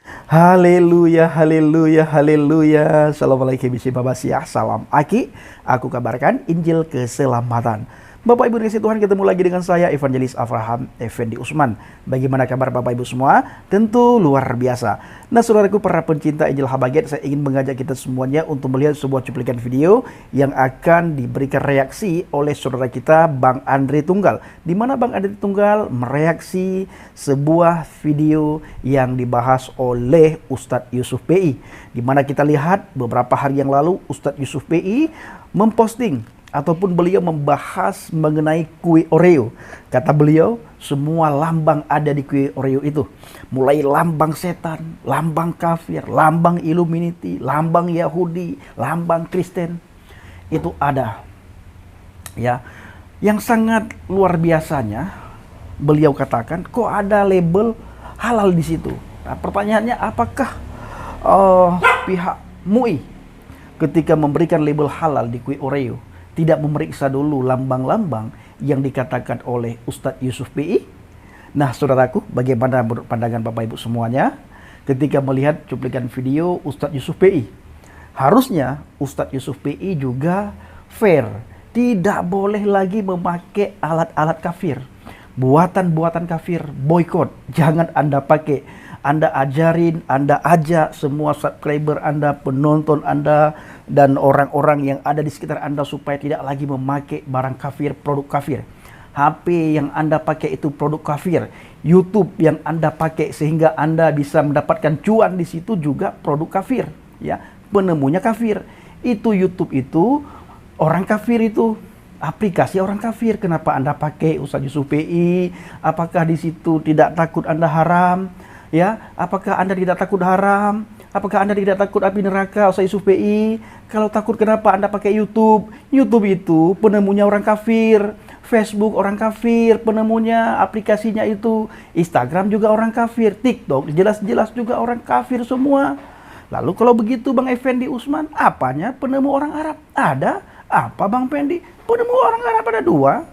Haleluya, haleluya, haleluya. Assalamualaikum warahmatullahi wabarakatuh. Salam Aki. Aku kabarkan Injil keselamatan. Bapak Ibu dikasih Tuhan, ketemu lagi dengan saya Evangelis Avraham Effendi Usman. Bagaimana kabar Bapak Ibu semua? Tentu luar biasa. Nah, saudaraku para pencinta Injil Habaget, saya ingin mengajak kita semuanya untuk melihat sebuah cuplikan video yang akan diberikan reaksi oleh saudara kita Bang Andre Tunggal. Di mana Bang Andre Tunggal mereaksi sebuah video yang dibahas oleh Ustadz Yusuf PI. Di mana kita lihat beberapa hari yang lalu Ustadz Yusuf PI memposting ataupun beliau membahas mengenai kue Oreo. Kata beliau, semua lambang ada di kue Oreo itu. Mulai lambang setan, lambang kafir, lambang Illuminati, lambang Yahudi, lambang Kristen. Itu ada. Ya. Yang sangat luar biasanya, beliau katakan, kok ada label halal di situ? Nah, pertanyaannya, apakah pihak MUI ketika memberikan label halal di kue Oreo tidak memeriksa dulu lambang-lambang yang dikatakan oleh Ustadz Yusuf PI? Nah, saudaraku, bagaimana menurut pandangan Bapak Ibu semuanya ketika melihat cuplikan video Ustadz Yusuf PI? Harusnya Ustadz Yusuf PI juga fair, tidak boleh lagi memakai alat-alat kafir, buatan-buatan kafir, boykot, jangan Anda pakai. Anda ajarin, Anda ajak semua subscriber Anda, penonton Anda, dan orang-orang yang ada di sekitar Anda supaya tidak lagi memakai barang kafir, produk kafir. HP yang Anda pakai itu produk kafir. YouTube yang Anda pakai sehingga Anda bisa mendapatkan cuan di situ juga produk kafir. Ya, penemunya kafir. Itu YouTube itu orang kafir itu. Aplikasi orang kafir. Kenapa Anda pakai Ustadz Yusuf PI? Apakah di situ tidak takut Anda haram? Ya, apakah Anda tidak takut haram? Apakah Anda tidak takut api neraka Ustadz Yusuf PI? Kalau takut, kenapa Anda pakai YouTube? YouTube itu penemunya orang kafir. Facebook orang kafir penemunya, aplikasinya itu. Instagram juga orang kafir. TikTok jelas-jelas juga orang kafir semua. Lalu kalau begitu Bang Effendi Usman, apanya penemu orang Arab? Ada. Apa Bang Fendi? Penemu orang Arab ada dua.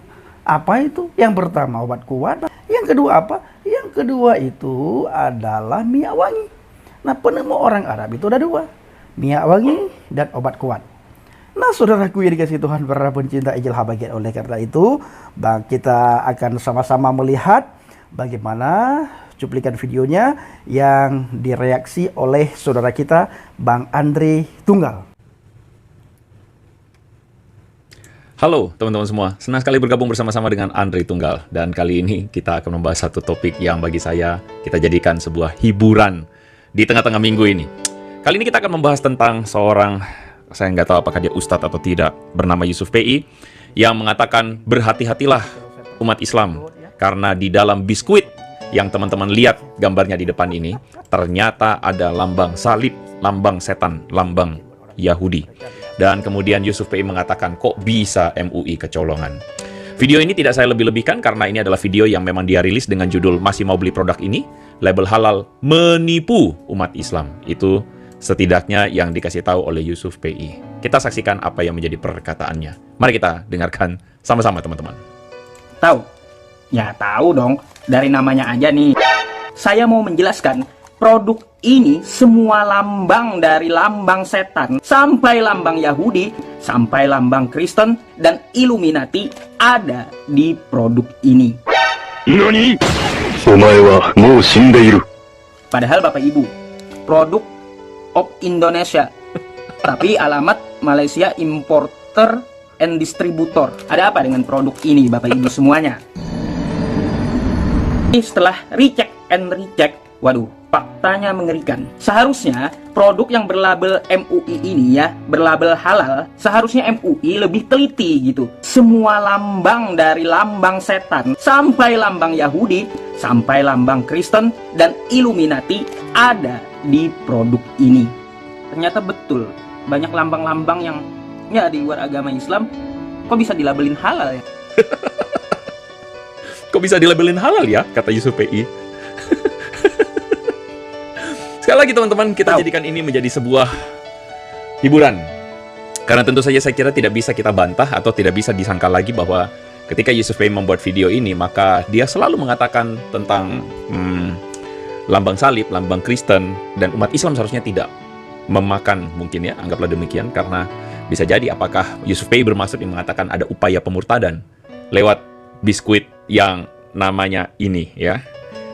Apa itu? Yang pertama obat kuat. Yang kedua apa? Yang kedua itu adalah minyak wangi. Nah, penemu orang Arab itu ada dua. Minyak wangi dan obat kuat. Nah, saudaraku yang dikasih Tuhan, para pencinta Injil Habaget, oleh karena itu, kita akan sama-sama melihat bagaimana cuplikan videonya yang direaksi oleh saudara kita Bang Andre Tunggal. Halo teman-teman semua, senang sekali bergabung bersama-sama dengan Andre Tunggal. Dan kali ini kita akan membahas satu topik yang bagi saya kita jadikan sebuah hiburan di tengah-tengah minggu ini. Kali ini kita akan membahas tentang seorang, saya nggak tahu apakah dia ustadz atau tidak, bernama Yusuf PI, yang mengatakan berhati-hatilah umat Islam, karena di dalam biskuit yang teman-teman lihat gambarnya di depan ini, ternyata ada lambang salib, lambang setan, lambang Yahudi. Dan kemudian Yusuf PI mengatakan, kok bisa MUI kecolongan? Video ini tidak saya lebih-lebihkan karena ini adalah video yang memang dia rilis dengan judul Masih Mau Beli Produk Ini? Label halal menipu umat Islam. Itu setidaknya yang dikasih tahu oleh Yusuf PI. Kita saksikan apa yang menjadi perkataannya. Mari kita dengarkan sama-sama teman-teman. Tahu? Ya tahu dong, dari namanya aja nih. Saya mau menjelaskan, produk ini semua lambang dari lambang setan sampai lambang Yahudi, sampai lambang Kristen dan Illuminati ada di produk ini. Nani? Omae wa mou shindeiru. Padahal Bapak Ibu, produk of Indonesia, tapi alamat Malaysia Importer and Distributor. Ada apa dengan produk ini Bapak Ibu semuanya? Setelah recheck and recheck, waduh, faktanya mengerikan. Seharusnya produk yang berlabel MUI ini ya, berlabel halal, seharusnya MUI lebih teliti gitu. Semua lambang dari lambang setan sampai lambang Yahudi, sampai lambang Kristen dan Illuminati ada di produk ini. Ternyata betul, banyak lambang-lambang yang ya di luar agama Islam kok bisa dilabelin halal ya? Kok bisa dilabelin halal ya, kata Yusuf PI. Sekali lagi teman-teman, kita jadikan ini menjadi sebuah hiburan. Karena tentu saja saya kira tidak bisa kita bantah atau tidak bisa disangka lagi bahwa ketika Yusuf PI membuat video ini, maka dia selalu mengatakan tentang lambang salib, lambang Kristen, dan umat Islam seharusnya tidak memakan, mungkin ya, anggaplah demikian, karena bisa jadi apakah Yusuf PI bermaksud yang mengatakan ada upaya pemurtadan lewat biskuit yang namanya ini ya.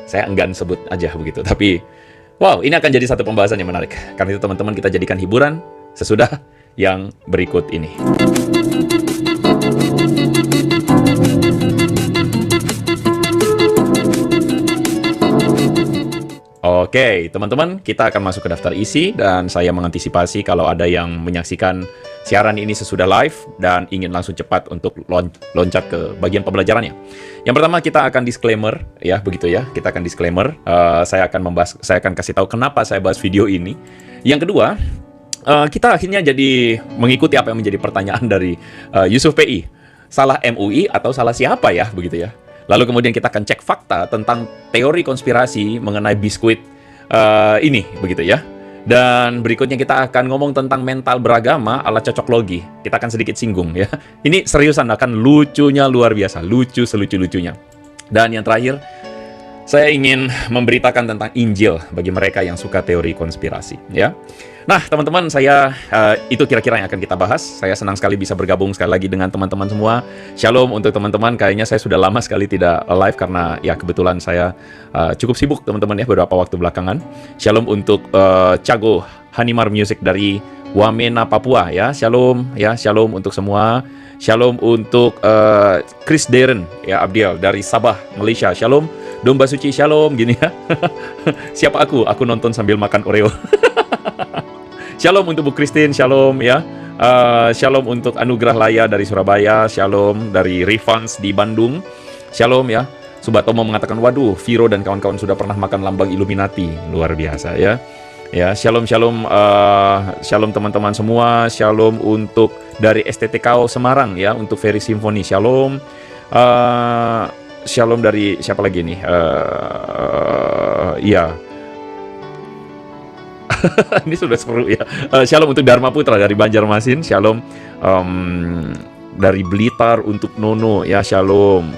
Saya enggan sebut aja begitu, tapi wow, ini akan jadi satu pembahasan yang menarik. Karena itu teman-teman, kita jadikan hiburan sesudah yang berikut ini. Oke, teman-teman, kita akan masuk ke daftar isi dan saya mengantisipasi kalau ada yang menyaksikan siaran ini sesudah live dan ingin langsung cepat untuk loncat ke bagian pembelajarannya. Yang pertama, kita akan disclaimer ya, begitu ya. Kita akan disclaimer. Saya akan kasih tahu kenapa saya bahas video ini. Yang kedua, kita akhirnya jadi mengikuti apa yang menjadi pertanyaan dari Yusuf PI. Salah MUI atau salah siapa ya, begitu ya. Lalu kemudian kita akan cek fakta tentang teori konspirasi mengenai biskuit ini, begitu ya. Dan berikutnya kita akan ngomong tentang mental beragama ala cocok logi. Kita akan sedikit singgung ya. Ini seriusan, akan lucunya luar biasa, lucu selucu-lucunya. Dan yang terakhir, saya ingin memberitakan tentang Injil bagi mereka yang suka teori konspirasi ya. Nah, teman-teman, itu kira-kira yang akan kita bahas. Saya senang sekali bisa bergabung sekali lagi dengan teman-teman semua. Shalom untuk teman-teman. Kayaknya saya sudah lama sekali tidak live karena ya kebetulan saya cukup sibuk teman-teman ya beberapa waktu belakangan. Shalom untuk Cago Hanimar Music dari Wamena, Papua ya. Shalom ya, shalom untuk semua. Shalom untuk Chris Darren ya, Abdiel dari Sabah, Malaysia. Shalom. Domba Suci, shalom gini ya. Siapa aku? Aku nonton sambil makan Oreo. Shalom untuk Bu Christine, shalom ya. Shalom untuk Anugerah Laya dari Surabaya, shalom dari Rifans di Bandung, shalom ya. Subatomo mengatakan, waduh, Viro dan kawan-kawan sudah pernah makan lambang Illuminati, luar biasa ya. Ya, shalom shalom teman-teman semua, shalom untuk dari STTKO Semarang ya, untuk Ferry Symphony, shalom. Shalom dari siapa lagi nih? Iya. Ini sudah seru ya. Shalom untuk Dharma Putra dari Banjarmasin. Shalom dari Blitar untuk Nono ya. Shalom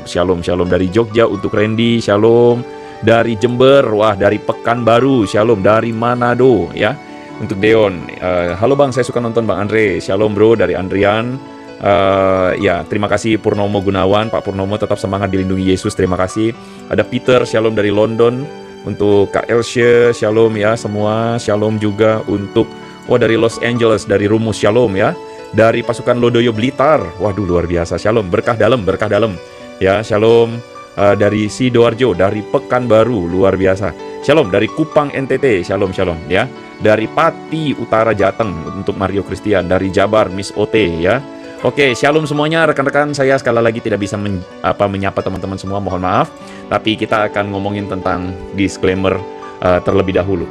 dari Jogja untuk Randy. Shalom dari Jember. Wah, dari Pekanbaru. Shalom dari Manado ya. Untuk Deon. Halo Bang, saya suka nonton Bang Andre. Shalom bro dari Andrian. Ya, terima kasih Purnomo Gunawan. Pak Purnomo, tetap semangat, dilindungi Yesus. Terima kasih. Ada Peter. Shalom dari London. Untuk Kak Elsye, shalom ya semua. Shalom juga untuk dari Los Angeles, dari Rumus, shalom ya. Dari pasukan Lodoyo Blitar, waduh luar biasa, shalom. Berkah dalam ya, shalom. Dari Sidoarjo, dari Pekanbaru, luar biasa. Shalom dari Kupang NTT, shalom ya. Dari Pati Utara Jateng untuk Mario Christian, dari Jabar Miss Ote ya. Oke, shalom semuanya rekan-rekan. Saya sekali lagi tidak bisa menyapa teman-teman semua, mohon maaf. Tapi kita akan ngomongin tentang disclaimer terlebih dahulu.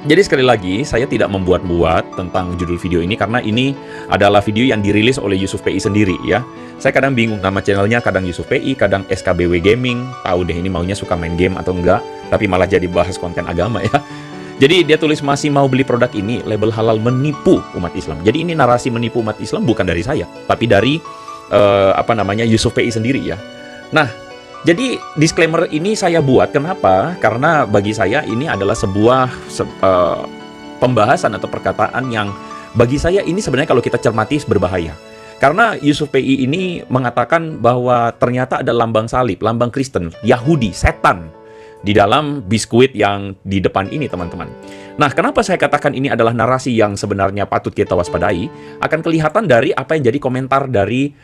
Jadi sekali lagi, saya tidak membuat-buat tentang judul video ini karena ini adalah video yang dirilis oleh Yusuf PI sendiri ya. Saya kadang bingung nama channelnya, kadang Yusuf PI, kadang SKBW Gaming. Tahu deh ini maunya suka main game atau enggak, tapi malah jadi bahas konten agama ya. Jadi dia tulis masih mau beli produk ini, label halal menipu umat Islam. Jadi ini narasi menipu umat Islam bukan dari saya, tapi dari Yusuf PI sendiri ya. Nah, jadi disclaimer ini saya buat kenapa? Karena bagi saya ini adalah sebuah pembahasan atau perkataan yang bagi saya ini sebenarnya kalau kita cermati berbahaya. Karena Yusuf PI ini mengatakan bahwa ternyata ada lambang salib, lambang Kristen, Yahudi, setan di dalam biskuit yang di depan ini, teman-teman. Nah, kenapa saya katakan ini adalah narasi yang sebenarnya patut kita waspadai? Akan kelihatan dari apa yang jadi komentar dari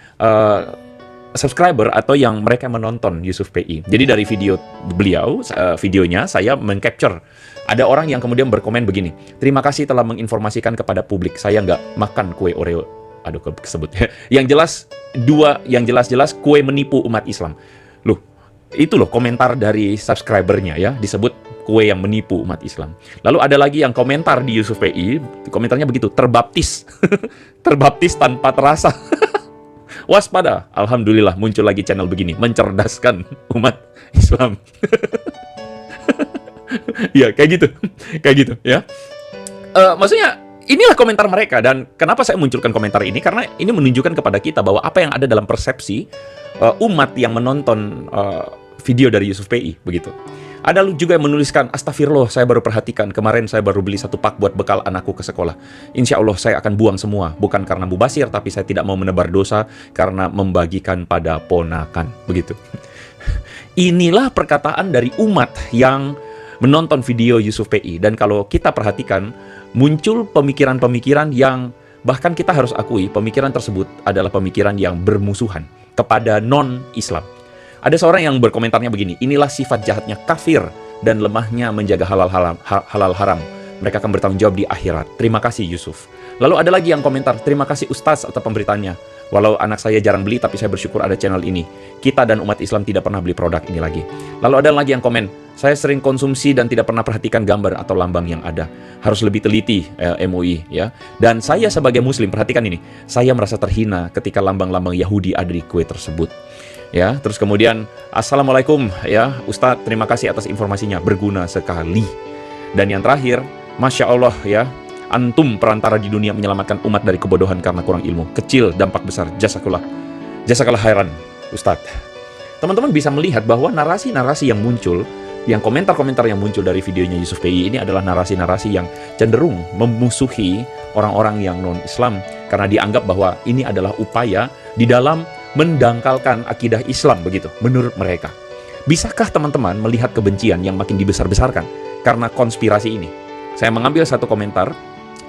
subscriber atau yang mereka menonton Yusuf PI. Jadi dari video beliau, videonya saya mengcapture. Ada orang yang kemudian berkomen begini, terima kasih telah menginformasikan kepada publik, saya nggak makan kue Oreo. Aduh, kesebut. Yang jelas kue menipu umat Islam. Loh, itu loh komentar dari subscribernya ya, disebut kue yang menipu umat Islam. Lalu ada lagi yang komentar di Yusuf PI, komentarnya begitu, terbaptis. Terbaptis tanpa terasa. Waspada, alhamdulillah muncul lagi channel begini, mencerdaskan umat Islam. Ya, kayak gitu ya. Maksudnya inilah komentar mereka, dan kenapa saya munculkan komentar ini? Karena ini menunjukkan kepada kita bahwa apa yang ada dalam persepsi umat yang menonton video dari Yusuf PI, begitu. Ada juga yang menuliskan, astagfirullah, saya baru perhatikan, kemarin saya baru beli 1 pak buat bekal anakku ke sekolah. Insya Allah saya akan buang semua, bukan karena mubasir, tapi saya tidak mau menebar dosa karena membagikan pada ponakan. Begitu. Inilah perkataan dari umat yang menonton video Yusuf PI. Dan kalau kita perhatikan, muncul pemikiran-pemikiran yang bahkan kita harus akui, pemikiran tersebut adalah pemikiran yang bermusuhan kepada non-Islam. Ada seorang yang berkomentarnya begini, inilah sifat jahatnya kafir dan lemahnya menjaga halal haram. Mereka akan bertanggung jawab di akhirat. Terima kasih Yusuf. Lalu ada lagi yang komentar, terima kasih Ustaz atas pemberitaannya. Walau anak saya jarang beli, tapi saya bersyukur ada channel ini. Kita dan umat Islam tidak pernah beli produk ini lagi. Lalu ada lagi yang komen, saya sering konsumsi dan tidak pernah perhatikan gambar atau lambang yang ada. Harus lebih teliti MUI ya. Dan saya sebagai muslim, perhatikan ini, saya merasa terhina ketika lambang-lambang Yahudi ada di kue tersebut. Ya, terus kemudian assalamualaikum ya Ustadz, terima kasih atas informasinya, berguna sekali. Dan yang terakhir, masya Allah ya, antum perantara di dunia menyelamatkan umat dari kebodohan karena kurang ilmu. Kecil dampak besar. Jazakallah khairan Ustadz. Teman-teman bisa melihat bahwa narasi-narasi yang muncul, yang komentar-komentar yang muncul dari videonya Yusuf PI ini adalah narasi-narasi yang cenderung memusuhi orang-orang yang non-Islam karena dianggap bahwa ini adalah upaya di dalam mendangkalkan akidah Islam, begitu menurut mereka. Bisakah teman-teman melihat kebencian yang makin dibesar-besarkan karena konspirasi ini? Saya mengambil satu komentar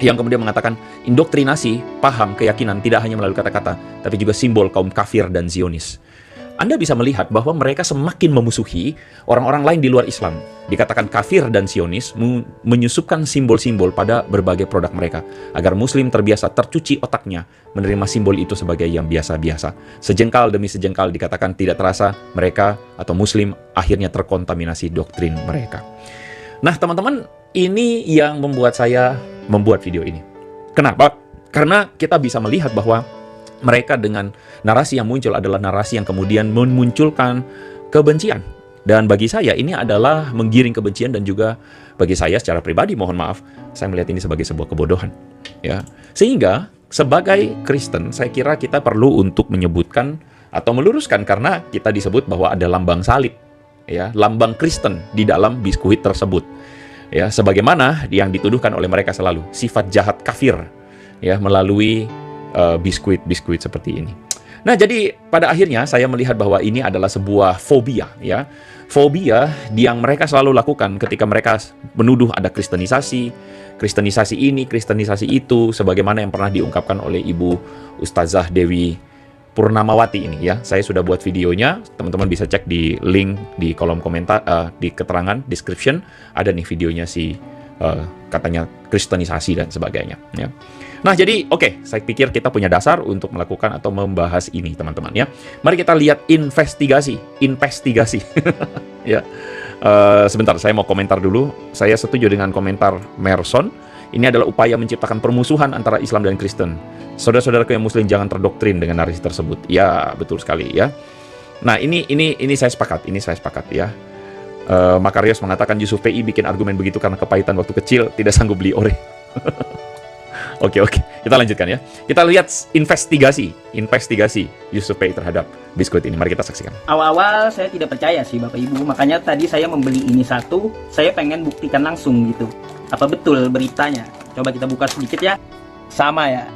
yang kemudian mengatakan indoktrinasi paham keyakinan tidak hanya melalui kata-kata, tapi juga simbol kaum kafir dan Zionis. Anda bisa melihat bahwa mereka semakin memusuhi orang-orang lain di luar Islam. Dikatakan kafir dan Zionis menyusupkan simbol-simbol pada berbagai produk mereka, agar Muslim terbiasa tercuci otaknya menerima simbol itu sebagai yang biasa-biasa. Sejengkal demi sejengkal dikatakan tidak terasa mereka atau Muslim akhirnya terkontaminasi doktrin mereka. Nah teman-teman, ini yang membuat saya membuat video ini. Kenapa? Karena kita bisa melihat bahwa mereka dengan narasi yang muncul adalah narasi yang kemudian memunculkan kebencian. Dan bagi saya ini adalah menggiring kebencian, dan juga bagi saya secara pribadi, mohon maaf, saya melihat ini sebagai sebuah kebodohan. Ya. Sehingga sebagai Kristen, saya kira kita perlu untuk menyebutkan atau meluruskan, karena kita disebut bahwa ada lambang salib, ya, lambang Kristen di dalam biskuit tersebut. Ya, sebagaimana yang dituduhkan oleh mereka selalu, sifat jahat kafir, ya, melalui biskuit-biskuit seperti ini. Nah, jadi pada akhirnya saya melihat bahwa ini adalah sebuah fobia, ya. Fobia yang mereka selalu lakukan ketika mereka menuduh ada kristenisasi ini, kristenisasi itu, sebagaimana yang pernah diungkapkan oleh Ibu Ustazah Dewi Purnamawati ini, ya. Saya sudah buat videonya, teman-teman bisa cek di link di kolom komentar, di keterangan, description, ada nih videonya katanya kristenisasi dan sebagainya, ya. Nah, jadi oke, saya pikir kita punya dasar untuk melakukan atau membahas ini, teman-teman, ya. Mari kita lihat investigasi. Ya. Sebentar, saya mau komentar dulu. Saya setuju dengan komentar Merson. Ini adalah upaya menciptakan permusuhan antara Islam dan Kristen. Saudara-saudaraku yang Muslim jangan terdoktrin dengan narasi tersebut. Ya, betul sekali, ya. Nah, ini saya sepakat. Ini saya sepakat, ya. Makarios mengatakan Yusuf PI bikin argumen begitu karena kepahitan waktu kecil, tidak sanggup beli ore. Oke, kita lanjutkan, ya. Kita lihat investigasi Yusuf PI terhadap biskuit ini. Mari kita saksikan. Awal-awal saya tidak percaya sih Bapak Ibu, makanya tadi saya membeli ini satu, saya pengen buktikan langsung gitu. Apa betul beritanya? Coba kita buka sedikit, ya. Sama ya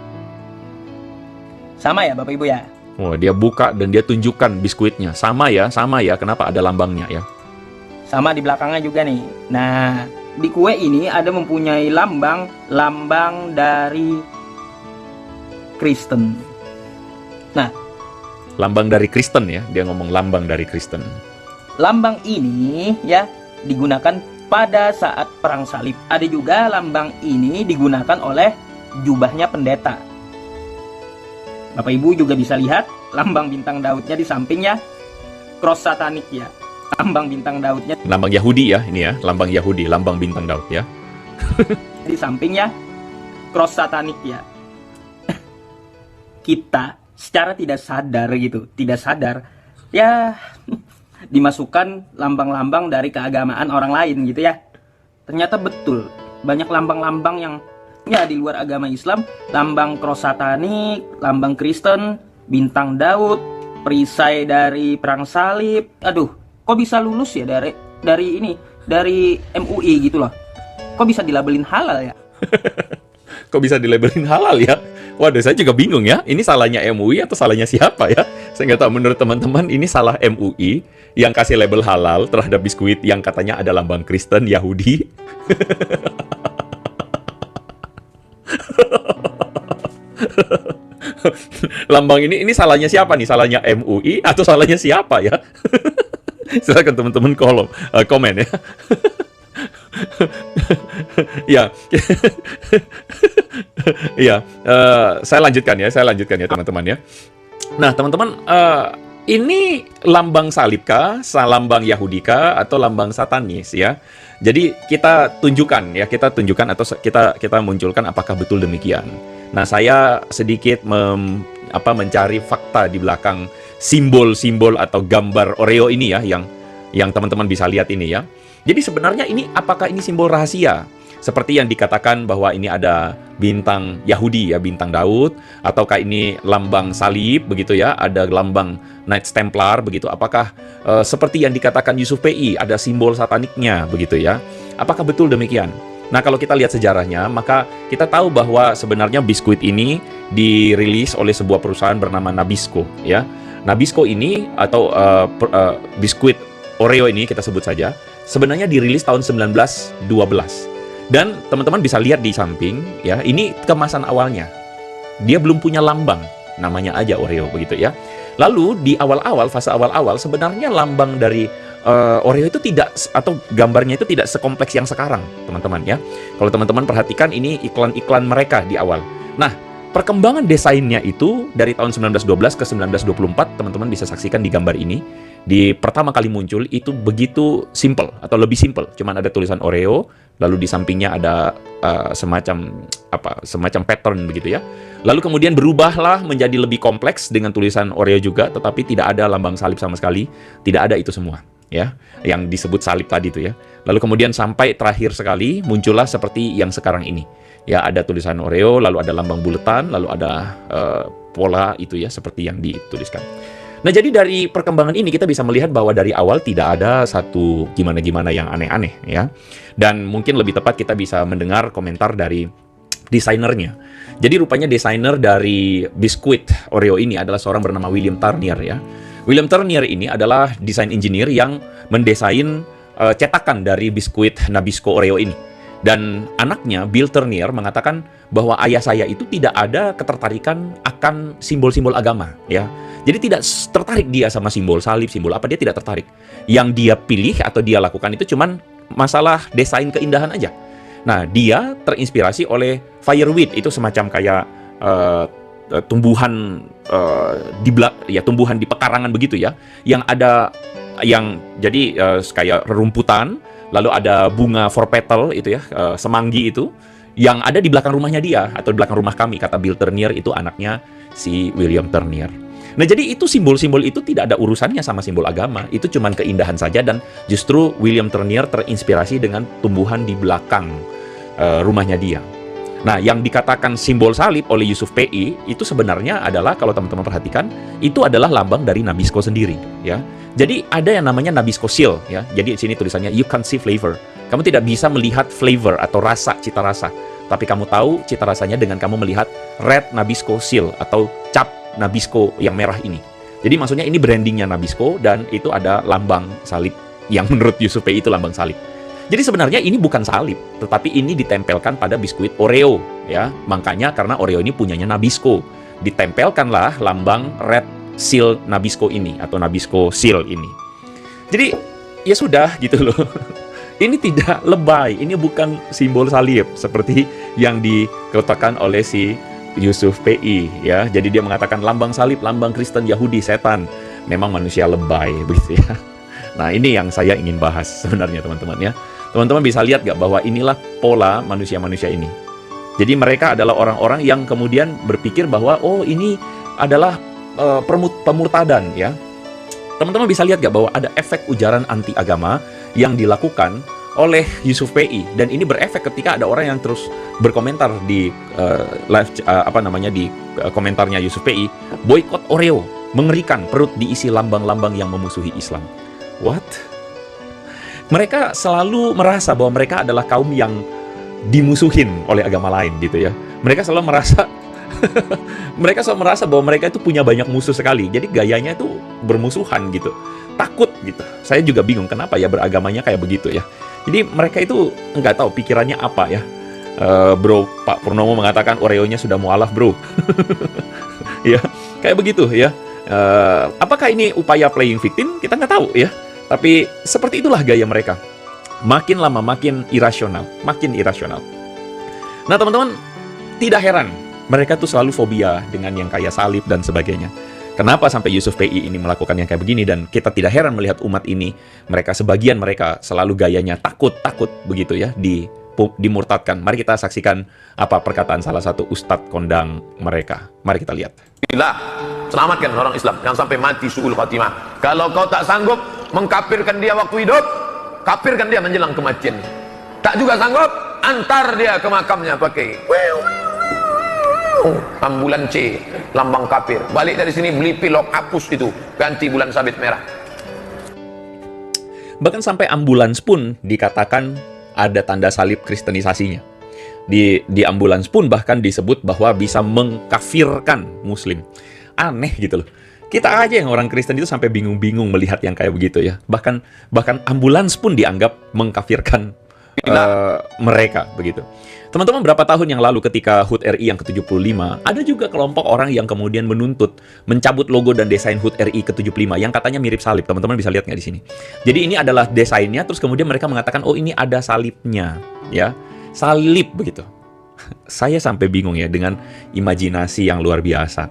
Bapak Ibu, ya. Oh, dia buka dan dia tunjukkan biskuitnya. Sama ya. Kenapa ada lambangnya, ya? Sama di belakangnya juga nih. Nah, di kue ini ada mempunyai lambang dari Kristen. Nah, lambang dari Kristen, ya. Dia ngomong lambang dari Kristen. Lambang ini, ya, digunakan pada saat perang salib. Ada juga lambang ini digunakan oleh jubahnya pendeta. Bapak Ibu juga bisa lihat lambang bintang Daudnya di sampingnya, cross satanik, ya. Lambang bintang Daudnya, lambang Yahudi, ya, ini, ya, lambang Yahudi, lambang bintang Daud, ya. di sampingnya cross satanik, ya. Kita secara tidak sadar ya dimasukkan lambang-lambang dari keagamaan orang lain gitu, ya. Ternyata betul banyak lambang-lambang yang ya di luar agama Islam, lambang cross satanik, lambang Kristen, bintang Daud, perisai dari perang salib. Aduh, kok bisa lulus ya dari MUI gitu loh. Kok bisa dilabelin halal ya? Kok bisa dilabelin halal ya? Waduh, saya juga bingung ya. Ini salahnya MUI atau salahnya siapa ya? Saya nggak tahu. Menurut teman-teman, ini salah MUI yang kasih label halal terhadap biskuit yang katanya ada lambang Kristen, Yahudi. Lambang ini salahnya siapa nih? Salahnya MUI atau salahnya siapa ya? Silakan teman-teman komen ya. Ya, ya, saya lanjutkan ya teman-teman ya. Nah teman-teman, ini lambang salib kah, lambang Yahudi kah, atau lambang satanis ya? Jadi kita tunjukkan atau kita munculkan apakah betul demikian. Nah saya sedikit mencari fakta di belakang simbol-simbol atau gambar Oreo ini ya, yang teman-teman bisa lihat ini ya. Jadi sebenarnya apakah ini simbol rahasia? Seperti yang dikatakan bahwa ini ada bintang Yahudi ya, bintang Daud, ataukah ini lambang salib begitu ya, ada lambang Knights Templar begitu. Apakah seperti yang dikatakan Yusuf PI ada simbol sataniknya begitu ya? Apakah betul demikian? Nah, kalau kita lihat sejarahnya, maka kita tahu bahwa sebenarnya biskuit ini dirilis oleh sebuah perusahaan bernama Nabisco ya. Nabisco ini atau biskuit Oreo ini kita sebut saja, sebenarnya dirilis tahun 1912. Dan teman-teman bisa lihat di samping ya, ini kemasan awalnya. Dia belum punya lambang, namanya aja Oreo begitu ya. Lalu di fase awal-awal sebenarnya lambang dari Oreo itu tidak, atau gambarnya itu tidak sekompleks yang sekarang, teman-teman ya. Kalau teman-teman perhatikan, ini iklan-iklan mereka di awal. Nah, perkembangan desainnya itu dari tahun 1912 ke 1924, teman-teman bisa saksikan di gambar ini. Di pertama kali muncul itu begitu simple atau lebih simple, cuman ada tulisan Oreo, lalu di sampingnya ada semacam pattern begitu ya. Lalu kemudian berubahlah menjadi lebih kompleks dengan tulisan Oreo juga, tetapi tidak ada lambang salib sama sekali, tidak ada itu semua ya, yang disebut salib tadi itu ya. Lalu kemudian sampai terakhir sekali muncullah seperti yang sekarang ini. Ya, ada tulisan Oreo, lalu ada lambang buletan, lalu ada pola itu ya, seperti yang dituliskan. Nah, jadi dari perkembangan ini kita bisa melihat bahwa dari awal tidak ada satu gimana-gimana yang aneh-aneh ya. Dan mungkin lebih tepat kita bisa mendengar komentar dari desainernya. Jadi rupanya desainer dari biskuit Oreo ini adalah seorang bernama William Turnier ya. William Turnier ini adalah desain engineer yang mendesain cetakan dari biskuit Nabisco Oreo ini. Dan anaknya, Bill Turnier, mengatakan bahwa ayah saya itu tidak ada ketertarikan akan simbol-simbol agama ya. Jadi tidak tertarik dia sama simbol salib, simbol apa, dia tidak tertarik. Yang dia pilih atau dia lakukan itu cuman masalah desain keindahan aja. Nah, dia terinspirasi oleh fireweed, itu semacam kayak tumbuhan tumbuhan di pekarangan begitu ya, yang ada jadi kayak rerumputan, lalu ada bunga four petal itu ya, semanggi itu yang ada di belakang rumahnya dia atau di belakang rumah kami, kata Bill Turnier, itu anaknya si William Turnier. Nah, jadi itu simbol-simbol itu tidak ada urusannya sama simbol agama, itu cuman keindahan saja, dan justru William Turnier terinspirasi dengan tumbuhan di belakang rumahnya dia. Nah, yang dikatakan simbol salib oleh Yusuf PI itu sebenarnya adalah, kalau teman-teman perhatikan, itu adalah lambang dari Nabisco sendiri ya. Jadi ada yang namanya Nabisco seal ya. Jadi di sini tulisannya you can't see flavor. Kamu tidak bisa melihat flavor atau rasa, cita rasa. Tapi kamu tahu cita rasanya dengan kamu melihat red Nabisco seal atau cap Nabisco yang merah ini. Jadi maksudnya ini brandingnya Nabisco, dan itu ada lambang salib yang menurut Yusuf PI itu lambang salib. Jadi sebenarnya ini bukan salib, tetapi ini ditempelkan pada biskuit Oreo ya. Makanya karena Oreo ini punyanya Nabisco, ditempelkanlah lambang red seal Nabisco ini atau Nabisco seal ini. Jadi ya sudah gitu loh. Ini tidak lebay, ini bukan simbol salib seperti yang dikatakan oleh si Yusuf PI ya. Jadi dia mengatakan lambang salib, lambang Kristen, Yahudi, setan. Memang manusia lebay begitu ya. Nah, ini yang saya ingin bahas sebenarnya teman-teman ya. Teman-teman bisa lihat gak bahwa inilah pola manusia-manusia ini. Jadi mereka adalah orang-orang yang kemudian berpikir bahwa oh, ini adalah pemurtadan ya. Teman-teman bisa lihat gak bahwa ada efek ujaran anti agama yang dilakukan oleh Yusuf PI, dan ini berefek ketika ada orang yang terus berkomentar di di komentarnya Yusuf PI, boykot Oreo, mengerikan, perut diisi lambang-lambang yang memusuhi Islam. What? Mereka selalu merasa bahwa mereka adalah kaum yang dimusuhin oleh agama lain gitu ya. Mereka selalu merasa mereka selalu merasa bahwa mereka itu punya banyak musuh sekali. Jadi gayanya itu bermusuhan gitu. Takut gitu. Saya juga bingung kenapa ya beragamanya kayak begitu ya. Jadi mereka itu nggak tahu pikirannya apa ya. Bro, Pak Purnomo mengatakan Oreonya sudah mualaf, bro. Ya, kayak begitu ya. Apakah ini upaya playing victim? Kita nggak tahu ya. Tapi seperti itulah gaya mereka. Makin lama makin irasional, makin irasional. Nah teman-teman, tidak heran mereka tuh selalu fobia dengan yang kayak salib dan sebagainya. Kenapa sampai Yusuf PI ini melakukan yang kayak begini, dan kita tidak heran melihat umat ini, sebagian mereka selalu gayanya takut begitu ya, dimurtadkan. Mari kita saksikan apa perkataan salah satu ustadz kondang mereka. Mari kita lihat. Inilah, selamatkan orang Islam yang sampai mati su'ul khatimah. Kalau kau tak sanggup mengkafirkan dia waktu hidup, kafirkan dia menjelang kematian. Tak juga sanggup, antar dia ke makamnya pakai ambulan C, lambang kafir. Balik dari sini beli pilok, hapus itu, ganti bulan sabit merah. Bahkan sampai ambulans pun dikatakan ada tanda salib kristenisasinya. Di ambulans pun bahkan disebut bahwa bisa mengkafirkan muslim. Aneh gitu loh. Kita aja yang orang Kristen itu sampai bingung-bingung melihat yang kayak begitu ya. Bahkan ambulans pun dianggap mengkafirkan mereka begitu. Teman-teman, berapa tahun yang lalu ketika HUT RI yang ke-75, ada juga kelompok orang yang kemudian mencabut logo dan desain HUT RI ke-75 yang katanya mirip salib. Teman-teman bisa lihat nggak di sini? Jadi ini adalah desainnya, terus kemudian mereka mengatakan, oh ini ada salibnya, ya, salib begitu. Saya sampai bingung ya dengan imajinasi yang luar biasa.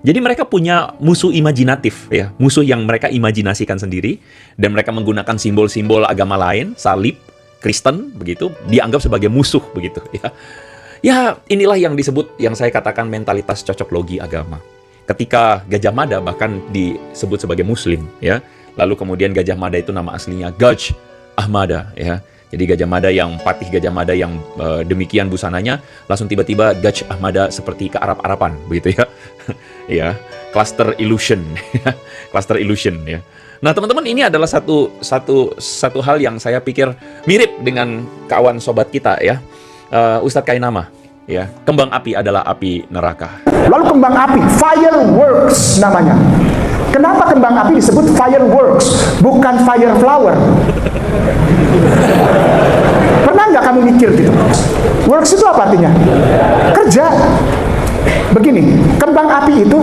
Jadi mereka punya musuh imajinatif ya, musuh yang mereka imajinasikan sendiri, dan mereka menggunakan simbol-simbol agama lain, salib, Kristen begitu, dianggap sebagai musuh begitu ya. Ya, inilah yang disebut, yang saya katakan mentalitas cocok logi agama. Ketika Gajah Mada bahkan disebut sebagai muslim ya. Lalu kemudian Gajah Mada itu nama aslinya Gaj Ahmada ya. Jadi Gajah Mada yang patih Gajah Mada yang demikian busananya, langsung tiba-tiba Gaj Ahmada seperti ke Arab-Araban begitu ya. Ya, cluster illusion. Cluster illusion ya. Nah teman-teman, ini adalah satu hal yang saya pikir mirip dengan kawan sobat kita ya, Ustadz Kainama ya. Kembang api adalah api neraka. Lalu kembang api, fireworks namanya. Kenapa kembang api disebut fireworks, bukan fire flower? Pernah nggak kamu mikir gitu? Works itu apa artinya? Kerja. Begini, kembang api itu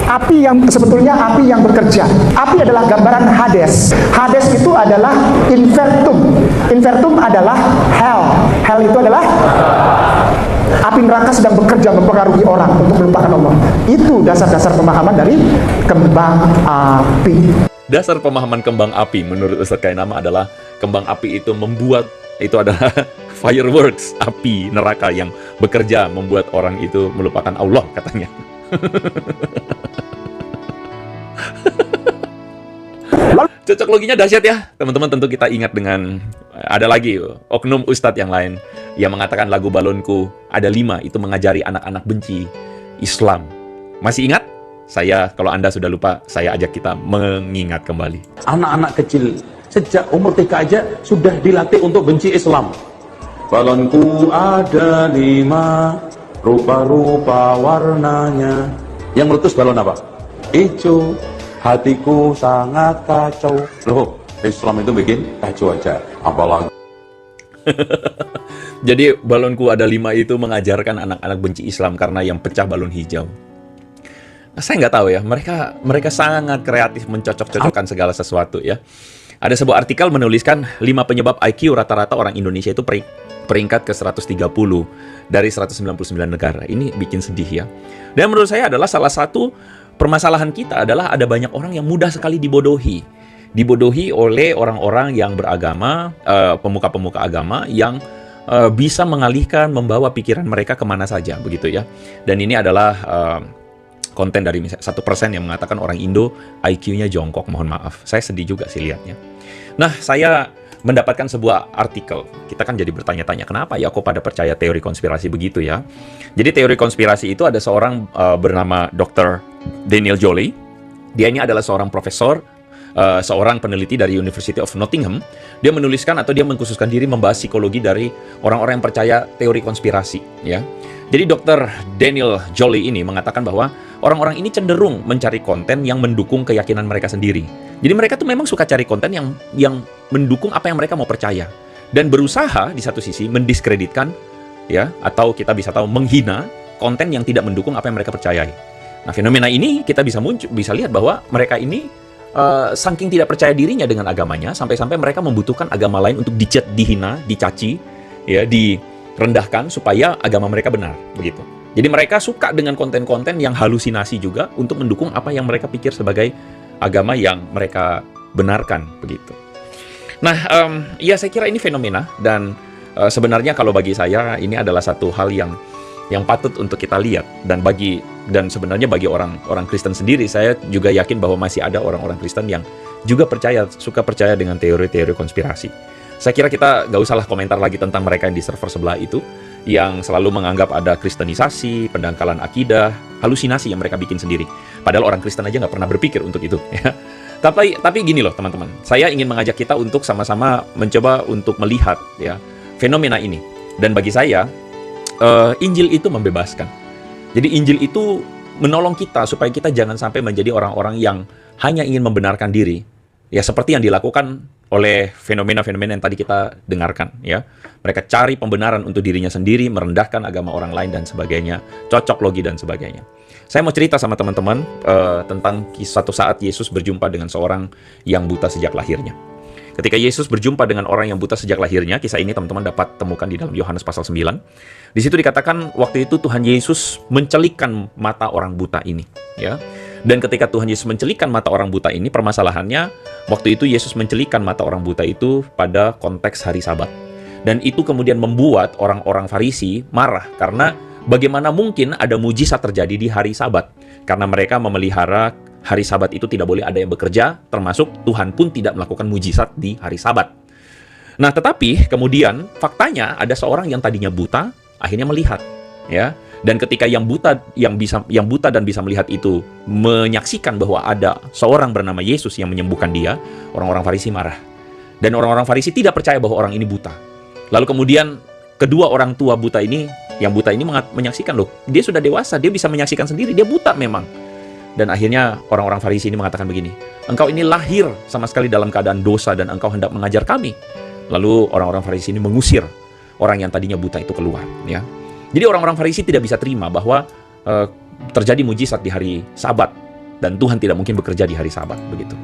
api yang sebetulnya api yang bekerja. Api adalah gambaran Hades. Hades itu adalah infertum. Infertum adalah hell. Hell itu adalah api neraka sedang bekerja mempengaruhi orang untuk melupakan Allah. Itu dasar-dasar pemahaman dari kembang api. Dasar pemahaman kembang api menurut Ustadz Kainama adalah kembang api itu adalah fireworks, api neraka yang bekerja membuat orang itu melupakan Allah katanya. Cocok loginya dahsyat ya teman-teman. Tentu kita ingat dengan ada lagi oknum ustadz yang lain yang mengatakan lagu balonku ada 5 itu mengajari anak-anak benci Islam. Masih ingat? Saya, kalau Anda sudah lupa, saya ajak kita mengingat kembali. Anak-anak kecil sejak umur 3 aja sudah dilatih untuk benci Islam. Balonku ada 5, rupa-rupa warnanya. Yang meletus balon apa? Hijau. Hatiku sangat kacau. Loh, Islam itu bikin kacau aja. Apalagi. Jadi balonku ada 5 itu mengajarkan anak-anak benci Islam karena yang pecah balon hijau. Saya nggak tahu ya, mereka sangat kreatif mencocok-cocokkan segala sesuatu ya. Ada sebuah artikel menuliskan 5 penyebab IQ rata-rata orang Indonesia itu peringkat ke 130 dari 199 negara. Ini bikin sedih ya. Dan menurut saya adalah salah satu permasalahan kita adalah ada banyak orang yang mudah sekali dibodohi. Dibodohi oleh orang-orang yang beragama, pemuka-pemuka agama yang bisa mengalihkan, membawa pikiran mereka kemana saja begitu ya. Dan ini adalah konten dari 1% yang mengatakan orang Indo IQ-nya jongkok, mohon maaf. Saya sedih juga sih lihatnya. Nah, saya mendapatkan sebuah artikel. Kita kan jadi bertanya-tanya, kenapa ya kok pada percaya teori konspirasi begitu ya? Jadi teori konspirasi itu ada seorang bernama Dr. Daniel Jolley. Dia ini adalah seorang profesor seorang peneliti dari University of Nottingham, dia menuliskan atau dia mengkhususkan diri membahas psikologi dari orang-orang yang percaya teori konspirasi, ya. Jadi Dr. Daniel Jolie ini mengatakan bahwa orang-orang ini cenderung mencari konten yang mendukung keyakinan mereka sendiri. Jadi mereka tuh memang suka cari konten yang mendukung apa yang mereka mau percaya, dan berusaha di satu sisi mendiskreditkan, ya, atau kita bisa tahu menghina konten yang tidak mendukung apa yang mereka percayai. Nah, fenomena ini kita bisa lihat bahwa mereka ini saking tidak percaya dirinya dengan agamanya, sampai-sampai mereka membutuhkan agama lain untuk dihina, dicaci, ya, direndahkan supaya agama mereka benar, begitu. Jadi mereka suka dengan konten-konten yang halusinasi juga untuk mendukung apa yang mereka pikir sebagai agama yang mereka benarkan, begitu. Nah, ya saya kira ini fenomena, dan sebenarnya kalau bagi saya ini adalah satu hal yang patut untuk kita lihat, dan sebenarnya bagi orang Kristen sendiri, saya juga yakin bahwa masih ada orang-orang Kristen yang juga suka percaya dengan teori-teori konspirasi. Saya kira kita nggak usahlah komentar lagi tentang mereka yang di server sebelah itu, yang selalu menganggap ada kristenisasi, pendangkalan akidah, halusinasi yang mereka bikin sendiri. Padahal orang Kristen aja nggak pernah berpikir untuk itu, ya. Tapi gini loh teman-teman, saya ingin mengajak kita untuk sama-sama mencoba untuk melihat, ya, fenomena ini. Dan bagi saya, Injil itu membebaskan. Jadi Injil itu menolong kita supaya kita jangan sampai menjadi orang-orang yang hanya ingin membenarkan diri, ya, seperti yang dilakukan oleh fenomena-fenomena yang tadi kita dengarkan, ya. Mereka cari pembenaran untuk dirinya sendiri, merendahkan agama orang lain dan sebagainya, cocok logi dan sebagainya. Saya mau cerita sama teman-teman tentang suatu saat Yesus berjumpa dengan seorang yang buta sejak lahirnya. Ketika Yesus berjumpa dengan orang yang buta sejak lahirnya, kisah ini teman-teman dapat temukan di dalam Yohanes pasal 9. Di situ dikatakan waktu itu Tuhan Yesus mencelikkan mata orang buta ini, ya. Dan ketika Tuhan Yesus mencelikkan mata orang buta ini, permasalahannya waktu itu Yesus mencelikkan mata orang buta itu pada konteks hari Sabat. Dan itu kemudian membuat orang-orang Farisi marah, karena bagaimana mungkin ada mujizat terjadi di hari Sabat? Karena mereka memelihara hari Sabat itu tidak boleh ada yang bekerja, termasuk Tuhan pun tidak melakukan mujizat di hari Sabat. Nah, tetapi kemudian faktanya ada seorang yang tadinya buta akhirnya melihat, ya. Dan ketika yang buta dan bisa melihat itu menyaksikan bahwa ada seorang bernama Yesus yang menyembuhkan dia, orang-orang Farisi marah. Dan orang-orang Farisi tidak percaya bahwa orang ini buta. Lalu kemudian kedua orang tua buta ini, yang buta ini menyaksikan, loh, dia sudah dewasa, dia bisa menyaksikan sendiri, dia buta memang. Dan akhirnya orang-orang Farisi ini mengatakan begini, engkau ini lahir sama sekali dalam keadaan dosa dan engkau hendak mengajar kami. Lalu orang-orang Farisi ini mengusir orang yang tadinya buta itu keluar, ya. Jadi orang-orang Farisi tidak bisa terima bahwa terjadi mujizat di hari Sabat dan Tuhan tidak mungkin bekerja di hari Sabat, begitu.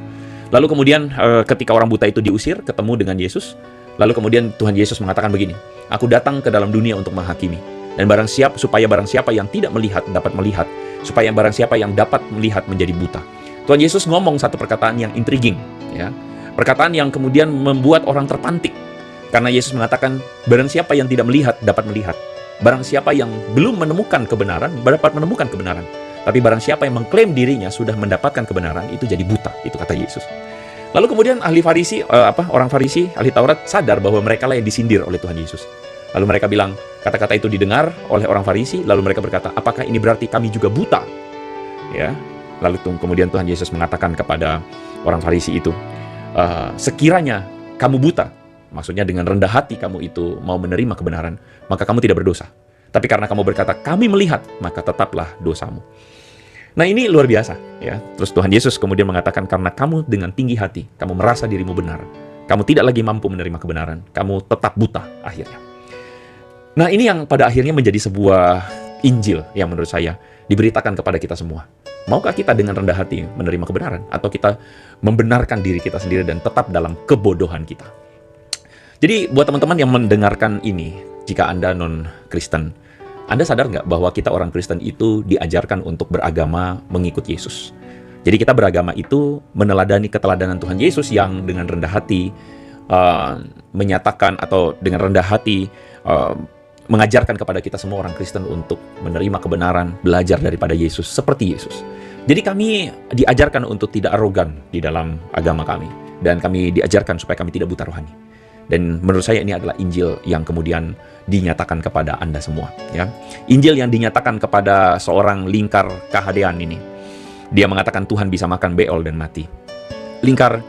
Lalu kemudian ketika orang buta itu diusir, ketemu dengan Yesus, lalu kemudian Tuhan Yesus mengatakan begini, aku datang ke dalam dunia untuk menghakimi, dan supaya barang siapa yang tidak melihat dapat melihat, supaya barang siapa yang dapat melihat menjadi buta. Tuhan Yesus ngomong satu perkataan yang intriguing, ya. Perkataan yang kemudian membuat orang terpantik. Karena Yesus mengatakan, barang siapa yang tidak melihat dapat melihat. Barang siapa yang belum menemukan kebenaran dapat menemukan kebenaran. Tapi barang siapa yang mengklaim dirinya sudah mendapatkan kebenaran, itu jadi buta. Itu kata Yesus. Lalu kemudian orang Farisi, ahli Taurat sadar bahwa mereka lah yang disindir oleh Tuhan Yesus. Lalu mereka bilang, kata-kata itu didengar oleh orang Farisi, lalu mereka berkata, apakah ini berarti kami juga buta? Ya. Lalu kemudian Tuhan Yesus mengatakan kepada orang Farisi itu, sekiranya kamu buta, maksudnya dengan rendah hati kamu itu mau menerima kebenaran, maka kamu tidak berdosa. Tapi karena kamu berkata, kami melihat, maka tetaplah dosamu. Nah, ini luar biasa, ya. Terus Tuhan Yesus kemudian mengatakan, karena kamu dengan tinggi hati, kamu merasa dirimu benar, kamu tidak lagi mampu menerima kebenaran, kamu tetap buta akhirnya. Nah, ini yang pada akhirnya menjadi sebuah Injil yang menurut saya diberitakan kepada kita semua. Maukah kita dengan rendah hati menerima kebenaran, atau kita membenarkan diri kita sendiri dan tetap dalam kebodohan kita? Jadi buat teman-teman yang mendengarkan ini, jika Anda non-Kristen, Anda sadar nggak bahwa kita orang Kristen itu diajarkan untuk beragama mengikut Yesus? Jadi kita beragama itu meneladani keteladanan Tuhan Yesus yang dengan rendah hati menyatakan, atau dengan rendah hati mengajarkan kepada kita semua orang Kristen untuk menerima kebenaran, belajar daripada Yesus seperti Yesus. Jadi kami diajarkan untuk tidak arogan di dalam agama kami, dan kami diajarkan supaya kami tidak buta rohani. Dan menurut saya ini adalah Injil yang kemudian dinyatakan kepada Anda semua, ya. Injil yang dinyatakan kepada seorang lingkar kehadean ini. Dia mengatakan Tuhan bisa makan beol dan mati. Lingkar,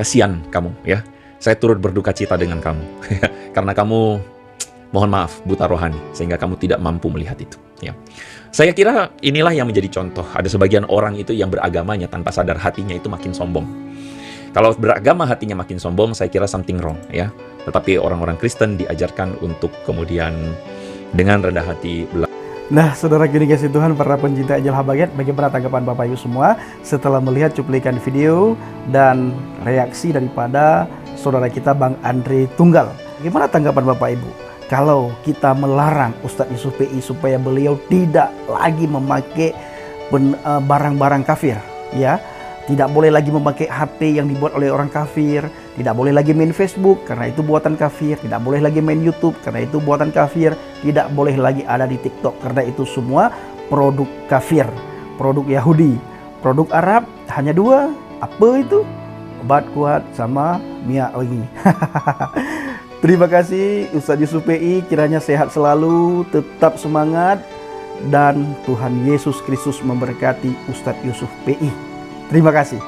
kasihan kamu ya. Saya turut berduka cita dengan kamu. Karena kamu, mohon maaf, buta rohani. Sehingga kamu tidak mampu melihat itu. Ya. Saya kira inilah yang menjadi contoh. Ada sebagian orang itu yang beragamanya tanpa sadar hatinya itu makin sombong. Kalau beragama hatinya makin sombong, saya kira something wrong ya. Tetapi orang-orang Kristen diajarkan untuk kemudian dengan rendah hati. Nah, saudara kini kasih Tuhan, para pencinta Angel Habagat, bagaimana tanggapan Bapak Ibu semua setelah melihat cuplikan video dan reaksi daripada saudara kita Bang Andre Tunggal? Bagaimana tanggapan Bapak Ibu kalau kita melarang Ustadz Yusuf PI supaya beliau tidak lagi memakai barang-barang kafir, ya? Tidak boleh lagi memakai HP yang dibuat oleh orang kafir. Tidak boleh lagi main Facebook karena itu buatan kafir. Tidak boleh lagi main YouTube karena itu buatan kafir. Tidak boleh lagi ada di TikTok karena itu semua produk kafir, produk Yahudi, produk Arab. Hanya dua, apa itu? Obat kuat sama minyak wangi. Terima kasih Ustadz Yusuf PI, kiranya sehat selalu, tetap semangat, dan Tuhan Yesus Kristus memberkati Ustadz Yusuf PI. Terima kasih.